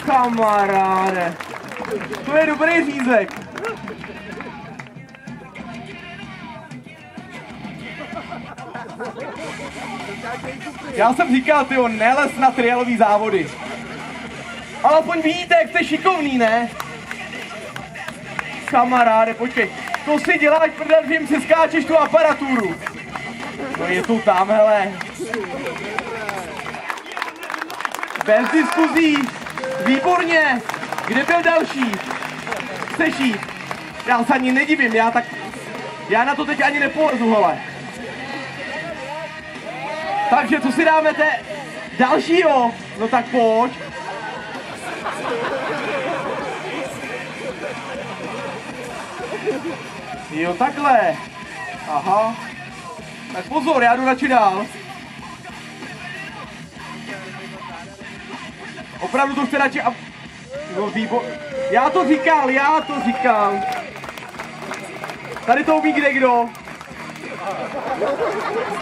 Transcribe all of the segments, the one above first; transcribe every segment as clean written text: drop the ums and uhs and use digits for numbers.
Kamaráde. To je dobrý řízek. Já jsem říkal, tyjo, nelez na trialový závody. Ale aspoň vidíte, jak jste šikovný, ne? Kamaráde, počkej. To si děláš, prdel, že jim si skáčeš tu aparaturu. No je to tam, hele. Bez diskuzí. Výborně. Kde byl další? Chceš jít? Já se ani nedivím, já na to teď ani nepolezu, hele. Takže co si dáme dalšího? No tak pojď. Jo, takhle. Aha. Tak pozor, já jdu radši dál. Opravdu to chce radši a... No, já to říkal. Tady to umí kdekdo.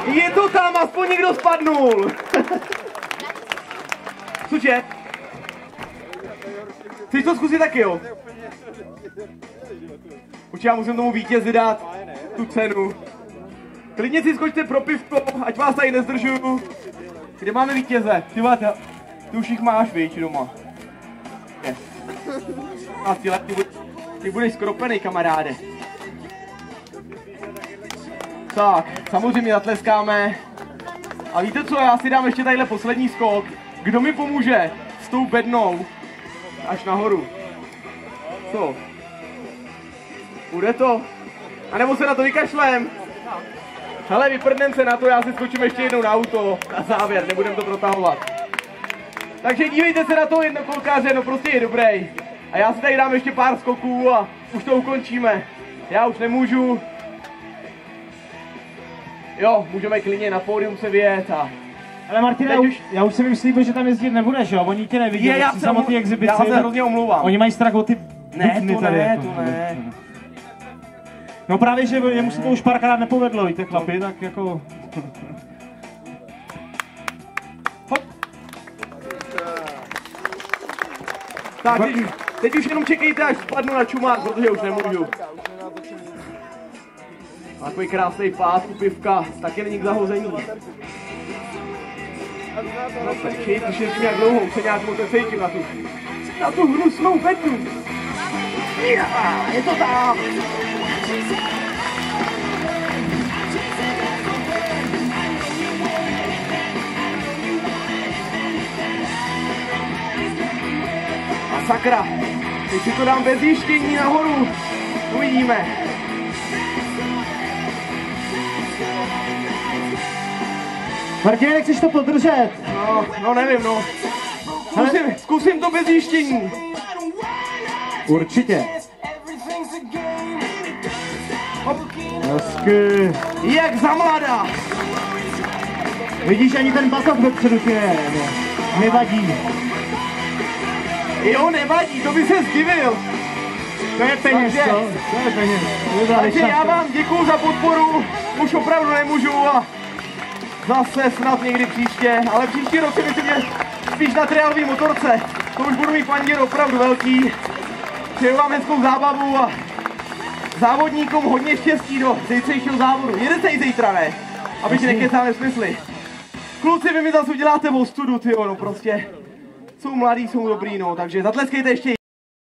Je to tam, aspoň někdo spadnul. Cože? Chceš to zkusit taky, jo? Určitě já musím tomu vítězi dát tu cenu. Klidně si skočte pro pivko, ať vás tady nezdržuju. Kde máme vítěze? Ty už jich máš, víš, doma. Yes. A ty budeš skropený, kamaráde. Tak, samozřejmě zatleskáme. A víte co, já si dám ještě tadyhle poslední skok. Kdo mi pomůže s tou bednou až nahoru? Co? Bude to? A nebo se na to vykašlem? Hele, vyprdnem se na to, já si skočím ještě jednou na auto. Na závěr, nebudem to protahovat. Takže dívejte se na to jednokolkáře, no prostě je dobrý. A já si tady dám ještě pár skoků a už to ukončíme. Já už nemůžu. Jo, můžeme klidně na pódium se vyjet a... Ale Martine, já už jsem jim slíbil, že tam jezdit nebudeš, jo? Oni tě neviděli při samotné exibici. Já se hrozně omlouvám. Oni mají strach o ty butny tady. Ne. No právě, že jemu se to už párkrát nepovedlo, víte chlapi, tak jako... Tak, teď už jenom čekejte, až spadnu na čumák, protože už nemůžu. Takový krásný pád u pivka, taky není k zahození. No počkej, když ještě nějak dlouho, už se nějak moc cítím na tu hnusnou bednu. Je to tam! A sakra, teď si to dám bez jištění nahoru. Uvidíme. Martine, nechceš to podržet? No nevím, no. Zkusím to bez jištění. Určitě. Hezky. Jak za mladá. Vidíš, ani ten batok vepředu ti nevadí. Jo, nevadí, to by se zdivil. To je peněz, co? To je peněz. Takže já vám děkuju za podporu, už opravdu nemůžu a zase snad někdy příště, ale příští rok si myslím, že spíš na trialový motorce. To už budu mít panděr opravdu velký. Přeju vám hezkou zábavu a závodníkům hodně štěstí do zítřejšího závodu. Jedete i zítra, ne? Aby ti nekecáme nesmysly. Kluci, vy mi zase uděláte ostudu, tyjo, no prostě. Jsou mladí, jsou dobrý, no, takže zatleskejte ještě.